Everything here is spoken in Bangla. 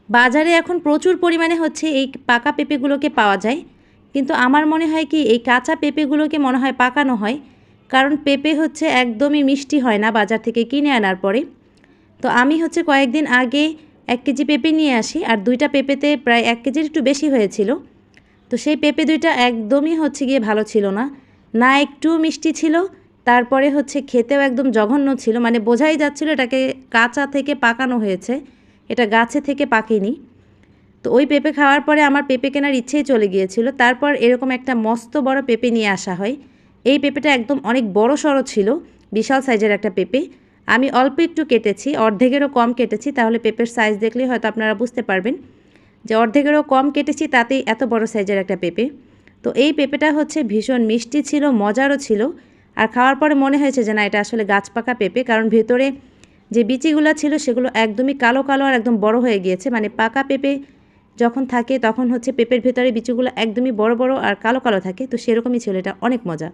বাজারে এখন প্রচুর পরিমাণে হচ্ছে এই পাকা পেঁপেগুলোকে পাওয়া যায়, কিন্তু আমার মনে হয় কি এই কাঁচা পেঁপেগুলোকে মনে হয় পাকানো হয়, কারণ পেঁপে হচ্ছে একদমই মিষ্টি হয় না বাজার থেকে কিনে আনার পরে। তো আমি হচ্ছে কয়েকদিন আগে 1 কেজি পেঁপে নিয়ে আসি, আর 2টা পেঁপেতে প্রায় 1 কেজির একটু বেশি হয়েছিল। তো সেই পেঁপে 2টা একদমই হচ্ছে গিয়ে ভালো ছিল না, না একটুও মিষ্টি ছিল, তারপরে হচ্ছে খেতেও একদম জঘন্য ছিল, মানে বোঝাই যাচ্ছিল এটাকে কাঁচা থেকে পাকানো হয়েছে, এটা গাছে থেকে পাকেনি। তো ওই পেঁপে খাওয়ার পরে আমার পেঁপে কেনার ইচ্ছেই চলে গিয়েছিল। তারপর এরকম একটা মস্ত বড় পেঁপে নিয়ে আসা হয়। এই পেঁপেটা একদম অনেক বড় সড়ো ছিল, বিশাল সাইজের একটা পেঁপে। আমি অল্প একটু কেটেছি, অর্ধেকেরও কম কেটেছি, তাহলে পেঁপের সাইজ দেখলেই হয়তো আপনারা বুঝতে পারবেন যে অর্ধেকেরও কম কেটেছি, তাতেই এত বড় সাইজের একটা পেঁপে। তো এই পেঁপেটা হচ্ছে ভীষণ মিষ্টি ছিল, মজারও ছিল, আর খাওয়ার পরে মনে হয়েছে যে না এটা আসলে গাছ পাকা পেঁপে, কারণ ভেতরে যে বিচিগুলো ছিল সেগুলো একদমই কালো কালো আর একদম বড় হয়ে গিয়েছে। মানে পাকা পেঁপে যখন থাকে তখন হচ্ছে পেঁপের ভেতরে বিচিগুলো একদমই বড় বড় আর কালো কালো থাকে, তো সেরকমই ছিল, এটা অনেক মজা।